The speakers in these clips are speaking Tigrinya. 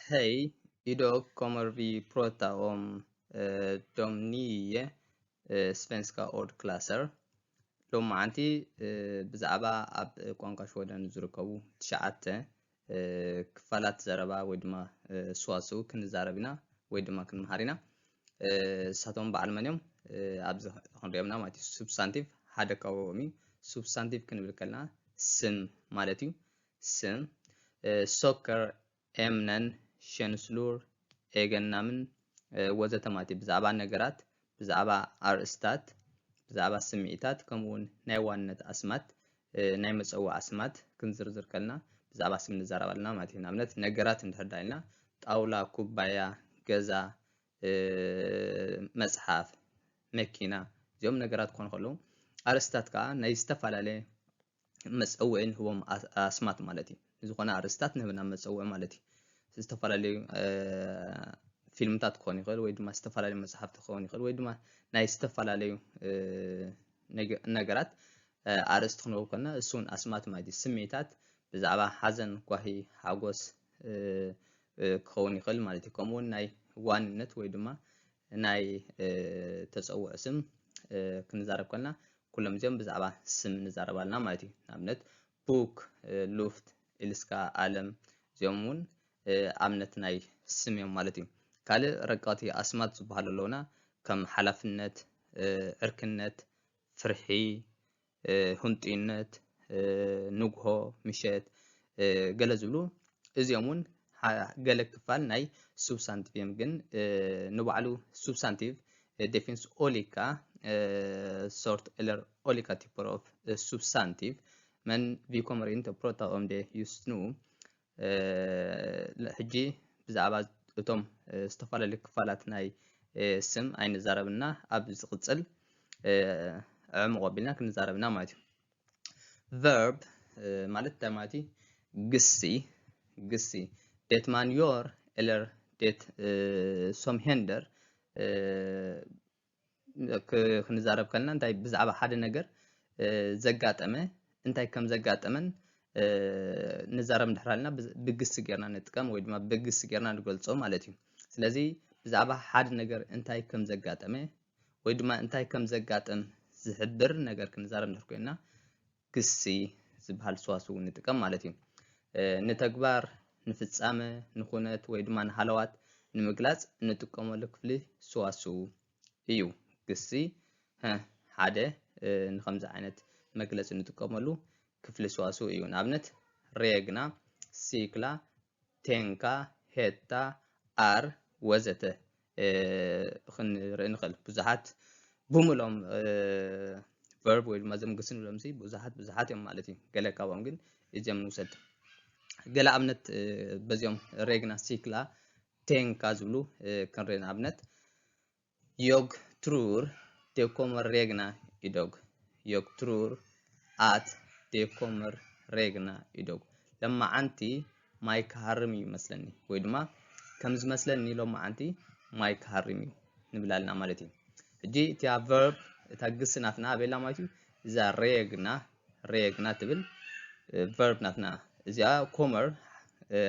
Hej, idag kommer vi prata om de nio svenska ordklasser. لومعنتي بزعبا اب ቋንቋ شودن ዝርከቡ ትሽዓተ ክፋላት ዘረባ ወይ ድማ ሰዋስው ክንዛረብና ወይ ድማ ክንመሃሪና ሳቶም በዓል መን ኣብዚ ክንሪኦም ማለት እዩ ሱብስታንቲቭ ሓደ ካብኦም እዩ ሱብስታንቲቭ ክንብል ከለና ስም ማለት እዩ ስም ሶከር ኤምነን ሸንስሉር ኤገናምን ወዘተ ማለት እዩ ብዛዕባ ነገራት ብዛዕባ ኣርእስታት ብዛዕባ ስምዒታት ከምኡውን ናይ ዋንነት ኣስማት ናይ መፀውዒ ኣስማት ክንዝርዝር ከለና ብዛዕባ ስም ንዛረብ ኣለና ማለት እዩ ንኣብነት ነገራት እንድሕር ኢልና ጣውላ ኩባያ ገዛ መፅሓፍ መኪና እዚኦም ነገራት ክኾኑ ከለዉ ኣርእስታት ከዓ ናይ ዝተፈላለየ መፀውዒ ንህቦም ኣስማት ማለት እዩ ዝኾነ ኣርእስታት ንህብና መፀውዒ ማለት እዩ ዝተፈላለዩ ፊልምታት ክኾን ይኽእል ወይ ድማ ዝተፈላለዩ መፅሓፍቲ ክኾን ይኽእል ወይ ድማ ናይ ዝተፈላለዩ ነገራት ኣርእስቲ ክንህቦ ከለና እሱን ኣስማት ማለት እዩ ስምዒታት ብዛዕባ ሓዘን ጓሂ ሓጎስ ክኸውን ይኽእል ማለት እዩ ከምኡውን ናይ ዋንነት ወይ ድማ ናይ ተፀውዒ ስም ክንዛረብ ከለና ኩሎም እዚኦም ብዛዕባ ስም ንዛረብ ኣለና ማለት እዩ ንኣብነት ቡክ ሉፍት ኢልስካ ዓለም እዚኦም እውን ኣብነት ናይ ስም እዮም ማለት እዩ ካልእ ረቀቕቲ ኣስማት ዝበሃሉ ኣለውና ከም ሓላፍነት ዕርክነት ፍርሒ ህንጡይነት ንግሆ ምሸት ገለ ዝብሉ እዚኦም እውን ገለ ክፋል ናይ ሱብስታንቲቭ እዮም ግን ንባዕሉ ሱብስታንቲቭ ዴፊንስ ኦሊካ ሶርት eller olika typer av substantiv men vi kommer inte att prata om det just nu ሕጂ ብዛዕባ እቶም ዝተፈላለዩ ክፋላት ናይ ስም ኣይንዛረብና ኣብ ዝቕፅል ዕሙቕ ኣቢልና ክንዛረብና ማለት እዩ verb ማለት እንታይ ማለት እዩ ግሲ det man gör eller det som händer ክንዛረብ ከለና እንታይ ብዛዕባ ሓደ ነገር ዘጋጠመ እንታይ ከም ዘጋጠመን ንዛረብ እንድሕር ኣለና ብግሲ ጌርና ንጥቀም ወይ ድማ ብግሲ ጌርና ንገልፆ ማለት እዩ ስለዚ ብዛዕባ ሓደ ነገር እንታይ ከም ዘጋጠመ ወይ ድማ እንታይ ከም ዘጋጠም ዝሕብር ነገር ክንዛረብ እንድሕር ኮይና ግሲ ዝበሃል ሰዋስው ንጥቀም ማለት እዩ ንተግባር ንፍፃመ ንኹነት ወይ ድማ ንሃለዋት ንምግላፅ እንጥቀመሉ ክፍሊ ሰዋስው እዩ ግሲ ሓደ ንከምዚ ዓይነት መግለፂ እንጥቀመሉ ክፍሊ ሰዋስው እዩ ንኣብነት ሬግና ሲክላ ቴንካ ሄታ ኣር ወዘተ ክንርኢ ንኽእል ብዙሓት ብምሎም ቨርብ ወይ ድማ እዞም ግሲ ንብሎም ብዙሓት እዮም ማለት እዩ ገለ ካብኦም ግን እዚኦም ንውሰድ ገለ ኣብነት በዚኦም ሬግና ሲክላ ቴንካ ዝብሉ ክንርኢ ንኣብነት ዮግ tror det kommer regna idag. Jag tror att det kommer regna idag. لما أنتي ما يكهرمي مثلني ويدما كم مثلني لما أنتي ما يكهرمي نبلالنا مالتي جي تيا verb تاجس ناتنا بيلا مالتي إذا regna تبل verb ناتنا إذا kommer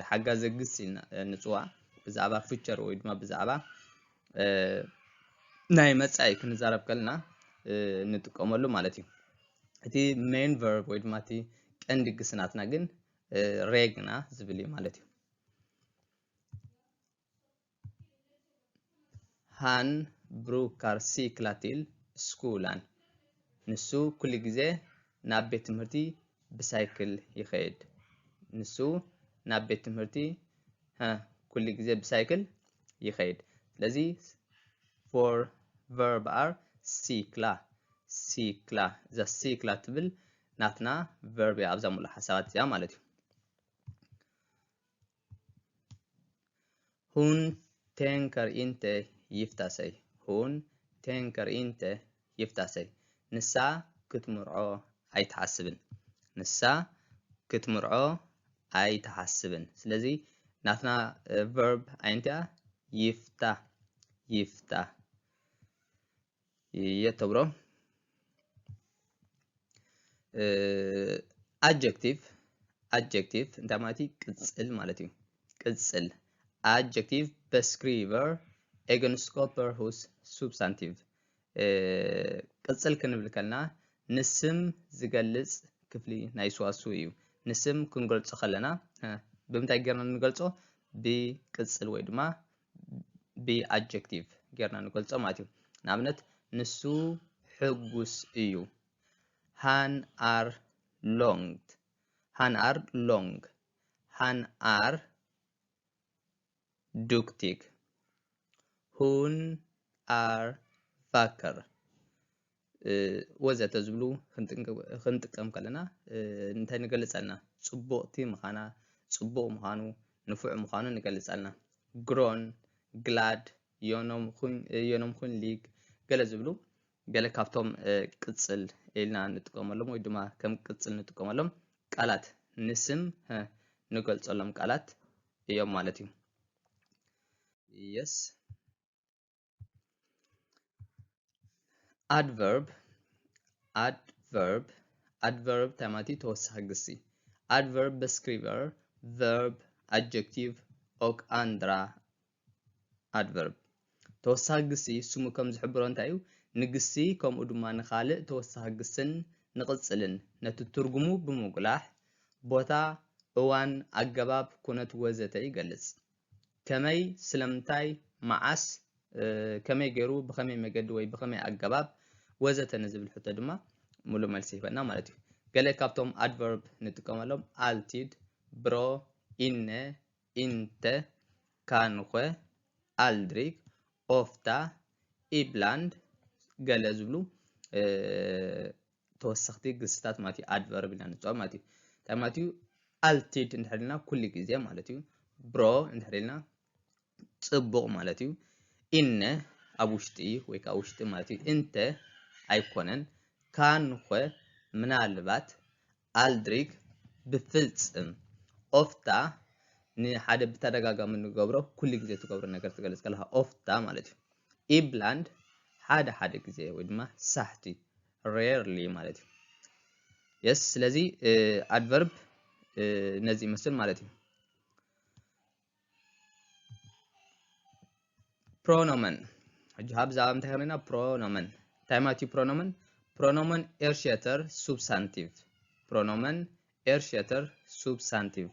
حاجة زجس نسوا بزعبا future ويدما بزعبا ናይ መጻኢ ክንዛረብ ከለና ንጥቀመሉ ማለት እዩ እቲ ሜን ቨርብ ወይ ድማ እቲ ቀንዲ ግስናትና ግን ሬግና ዝብል እዩ ማለት እዩ ሃን ብሩካር ሲክላ ቲል ስኩላን ንሱ ኩሉ ግዜ ናብ ቤት ትምህርቲ ብሳይክል ይኸይድ ንሱ ናብ ቤት ትምህርቲ ኩሉ ግዜ ብሳይክል ይኸይድ ስለዚ for verb are cykla za cykla ትብል ናትና verb ኣብዛ ሙሉ ሓሳባት እዚኣ ማለት እዩ hon tänker inte gifta sig hon tänker inte gifta sig ንሳ ክትምርዖ ኣይተሓስብን ንሳ ክትምርዖ ኣይተሓስብን ስለዚ ናትና verb ኣይንቲያ ይፍታ يتبرو adjective انت مالتي ቅጽል ማለት እዩ ቅጽል adjective beskriver egenskaper hos substantive ቅጽል ክንብል ከለና ንስም ዝገልጽ ክፍሊ ናይ ሰዋስው እዩ ንስም ክንገልጾ ከለና ብምንታይ ጌርና ንገልጾ ብቅጽል ወይ ድማ ብadjective ጌርና ንገልጾ ማለት እዩ ንኣብነት ንሱ ሕጉስ እዩ han are long han are duktig hon are vacker ወዘተ ዝብሉ ክንጥቀም ከለና እንታይ ንገልጸልና ጽቡቕቲ ምኻና ጽቡቕ ምኻኑ ንፉዕ ምኻኑ ንገልጸልና grown glad yonom khun lig ገለ ዝብሉ ገለ ካብቶም ቅጽል ኢልና ንጥቀመሎም ወይ ድማ ከም ቅጽል ንጥቀመሎም ቃላት ንስም ንገልጸሎም ቃላት እዮም ማለት እዩ yes adverb tamati ተወሳኺ ግሲ adverb beskriver verb adjective och andra adverb ተወሳኺ ግሲ ስሙ ከም ዝሕብሮ እንታይ እዩ ንግሲ ከምኡ ድማ ንኻልእ ተወሳኺ ግስን ንቕጽልን ነቲ ትርጉሙ ብምጉላሕ ቦታ እዋን ኣገባብ ኩነት ወዘተ ይገልጽ ከመይ ስለምንታይ መዓስ ከመይ ገይሩ ብኸመይ መገዲ ወይ ብኸመይ ኣገባብ ወዘተ ንዝብል ሕቶ ድማ ሙሉእ መልሲ ይህበና ማለት እዩ ገለ ካብቶም adverb ንጥቀመሎም alltid bra inne inte kanske aldrig ofta ibland ገለ ዝብሉ ተወሰኽቲ ግስታት ማለት እዩ adverb ኢልና ንፅውዖም ማለት እዩ እንታይ ማለት እዩ alltid እንድሕር ኢልና ኩሉ ግዜ ማለት እዩ bra እንድሕር ኢልና ጽቡቕ ማለት እዩ inne ኣብ ውሽጢ ወይ ከዓ ውሽጢ ማለት እዩ inte ኣይኮነን kanske ምናልባት aldrig ብፍጽም ofta ንሓደ ብተደጋጋሚ ንገብሮ ኩሉ ግዜ ትገብሮ ነገር ትገልጽ ከለኻ ofta ማለት እዩ ibland ሓደ ግዜ ወይ ድማ ሳሕቲ rarely ማለት እዩ yes ስለዚ adverb ነዚ ይመስል ማለት እዩ pronomen ሀብ ዛባ እንታይ ከመና pronomen እንታይ ማለት እዩ pronomen ersätter substantiv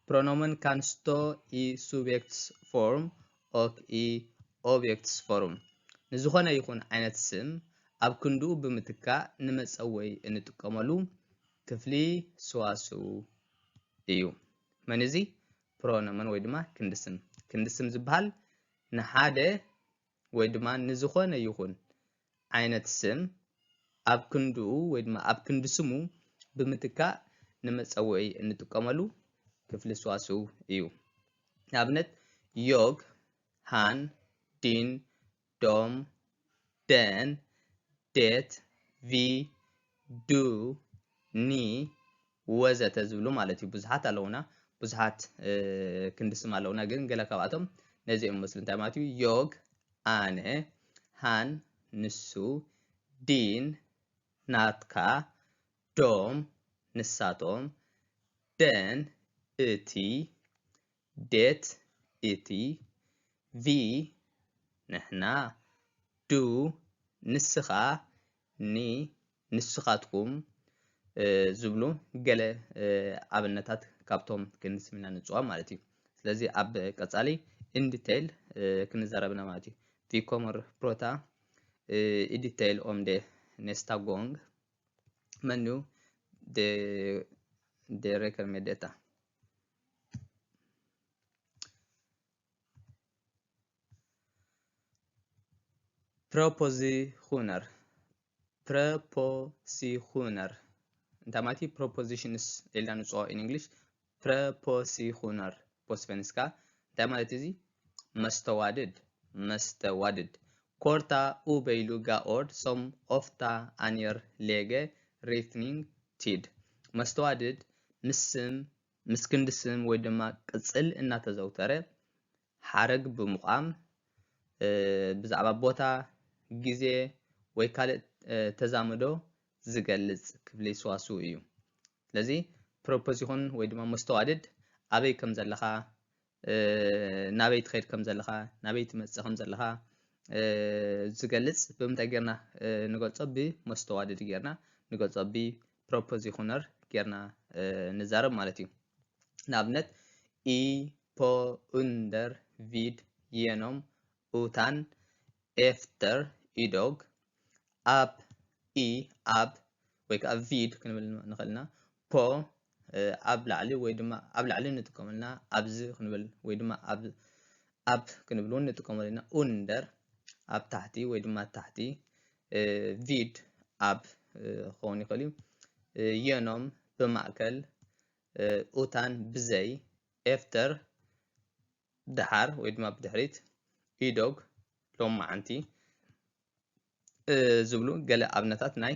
pronomen kan stå i subjektsform och i objektsform ንዝኾነ ይኹን ዓይነት ስም ኣብ ክንዱ ብምትካእ ንመጸወይ እንጥቀመሉ ክፍሊ ሰዋስው እዩ መን እዚ pronomen ወይ ድማ ክንዲ ስም ዝበሃል ንሓደ ወይ ድማ ንዝኾነ ይኹን ዓይነት ስም ኣብ ክንዱ ወይ ድማ ኣብ ክንዲ ስሙ ብምትካእ ንመጸወይ እንጥቀመሉ ክፍሊ ሰዋስው እዩ ንኣብነት ዮግ han din dom den det vi du ni ወዘተ ዝብሉ ማለት እዩ ብዙሓት ኣለውና ብዙሓት ክንዲ ስም ኣለውና ግን ገለ ካብኣቶም ነዚኦም መስሉ እንታይ ማለት እዩ ዮግ ኣነ han ንሱ din ናትካ ዶም ንሳቶም den እቲ det እቲ vi ንሕና du ንስኻ ኒ ንስኻትኩም ዝብሉ ገለ ኣብነታት ካብቶም ክንዲ ስም ኢና ንፅውዖም ማለት እዩ ስለዚ ኣብ ቀጻሊ in detail ክንዛረብና ማለት እዩ vi kommer prata i detail om det nästa gång men nu det räcker med detta prepositioner እንታይ ማለት እዩ prepositions ኢልና ንፅውዖ in english prepositioner på svenska እንታይ ማለት እዚ መስተዋድድ korta oböjliga ord som ofta anger läge riktning tid መስተዋድድ ምስ ክንዲ ስም ወይ ድማ ቅጽል እናተዘውተረ ሓረግ ብምቋም ብዛዕባ ቦታ ግዜ ወይ ካልእ ተዛምዶ ዝገልጽ ክፍሊ ሰዋስው እዩ ስለዚ ፕሮፖዚሽን ወይ ድማ መስተዋድድ ኣበይ ከም ዘለኻ ናበይ ትኸይድ ከም ዘለኻ ናበይ ትመጽእ ከም ዘለኻ ዝገልጽ ብምንታይ ጌርና ንገልጾ ብመስተዋድድ ጌርና ንገልጾ ብፕሮፖዚሽነር ጌርና ንዛረብ ማለት እዩ ንኣብነት ኢ ፖ under vid genom utan efter idag ab i ab ወይ ከዓ vid ክንብል ንኽእልና ፖ ኣብ ላዕሊ ወይ ድማ ኣብ ላዕሊ ንጥቀመልና ኣብዚ ክንብል ወይ ድማ ኣብ ክንብል እውን ንጥቀመሉ ኢና under ኣብ ታሕቲ ወይ ድማ ታሕቲ vid ኣብ ክኸውን ይኽእል እዩ genom ብማእከል utan ብዘይ efter ድሓር ወይ ድማ ብድሕሪት idag ሎማዓንቲ ዝብሉ ገለ ኣብነታት ናይ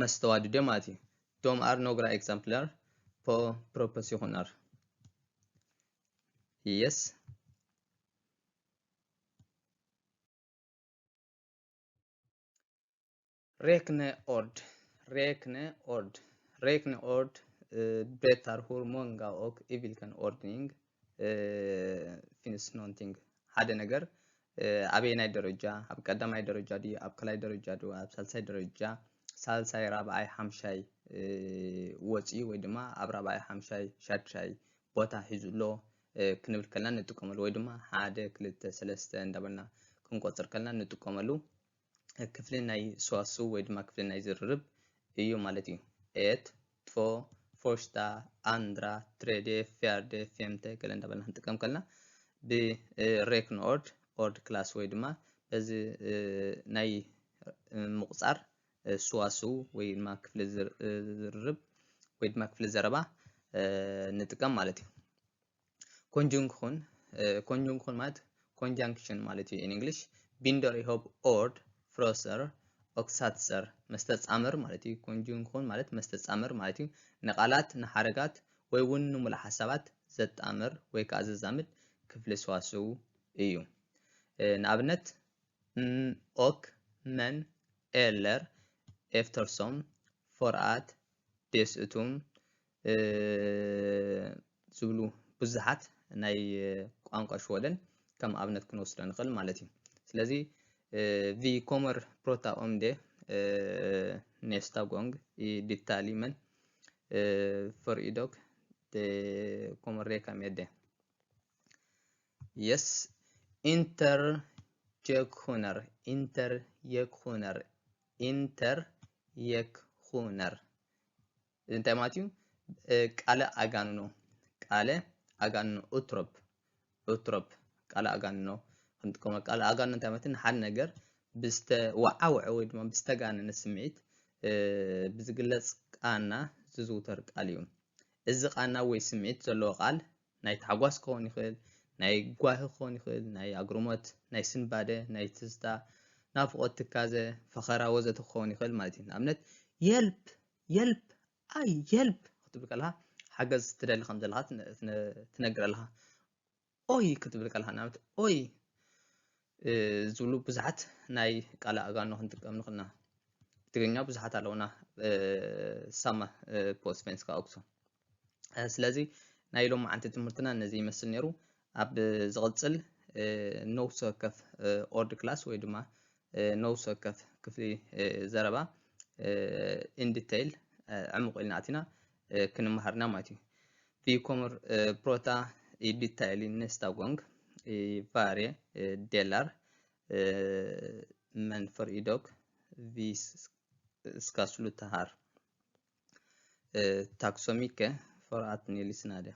መስተዋድድ እዮም ማለት እዩ de är några exemplar på propositioner. Yes. Räkneord. Räkneord. Räkneord berättar hur många och i vilken ordning finns någonting. Hade ነገር ኣበየናይ ደረጃ ኣብ ቀዳማይ ደረጃ ድዩ ኣብ ካልኣይ ደረጃ ድዩ ኣብ ሳልሳይ ደረጃ ሳልሳይ ራብዓይ ሓምሻይ ወፂኡ ወይ ድማ ኣብ ራብዓይ ሓምሻይ ሻድሻይ ቦታ ሒዙሎ ክንብል ከለና ንጥቀመሉ ወይ ድማ 1 2 3 እንዳበልና ክንቆፅር ከለና ንጥቀመሉ ክፍሊ ናይ ሰዋስው ወይ ድማ ክፍሊ ናይ ዝርርብ እዩ ማለት እዩ 1 2 första andra tredje fjärde femte ገለ እንዳበልና ክንጥቀም ከለና ብሬክንኦርድ ኦርድ ክላስ ወይ ድማ በዚ ናይ ምቁፃር ሰዋስው ወይ ድማ ክፍሊ ዝርርብ ወይ ድማ ክፍሊ ዘረባ ንጥቀም ማለት እዩ ኮንጁንክሽን ማለት ኮንጃንክሽን ማለት እዩ in English binder ihop ord fraser och satser መስተጻምር ማለት እዩ ኮንጁንክሽን ማለት መስተጻምር ማለት እዩ ንቃላት ንሓረጋት ወይ እውን ንሙሉእ ሓሳባት ዘጣምር ወይ ከዓ ዘዛምድ ክፍሊ ሰዋስው እዩ ንኣብነት ኦክ መን ኤለር eftersom för att dessutom ዝብሉ ብዙሓት ናይ ቋንቋ ሽወደን ከም ኣብነት ክንወስዶ ንኽእል ማለት እዩ ስለዚ vi kommer prata om det nästa gång i detalj men för idag det kommer räcka med det yes interjektioner እንታይ ማለት እዩ ቃለ ኣጋንኖ ኡትሮፕ ቃለ ኣጋንኖ ክንጥቀመ ቃለ ኣጋንኖ እንታይ ማለት ንሓደ ነገር ብዝተወዓውዐ ወይ ድማ ብዝተጋነነ ስምዒት ብዝግለጽ ቃና ዝዝውተር ቃል እዩ እዚ ቃና ወይ ስምዒት ዘለዎ ቃል ናይ ታሕጓስ ክኸውን ይኽእል ናይ ጓሂ ክኸውን ይኽእል ናይ ኣግርሞት ናይ ስንባደ ናይ ትዝታ ናፍቆት ትካዘ ፈኸራ ወዘተ ክኸውን ይኽእል ማለት እዩ ንኣብነት የልፕ ኣይ የልፕ ክትብል ከለኻ ሓገዝ ትደሊ ከም ዘለኻ ትነግር ኣለኻ ኦይ ክትብል ከለኻ ንኣብነት ኦይ ዝብሉ ብዙሓት ናይ ቃለ ኣጋኖ ክንጥቀም ንኽእልና ብትግርኛ ብዙሓት ኣለውና ሳማ ፖስፌንስካ ኦክሶ ስለዚ ናይ ሎም ዓንቲ ትምህርትና ነዚ ይመስል ነይሩ ኣብ ዝቕፅል ነውሶ ወከፍ ኦርድ ክላስ ወይ ድማ ነውሶ ወከፍ ክፍሊ ዘረባ ኢን ዲቴይል ዕሙቕ ኢልና ኣቲና ክንመሃርና ማለት እዩ vi kommer prata i detalj nästa gång i varje delar men för idag vi ska sluta här tack så mycket för att ni lyssnade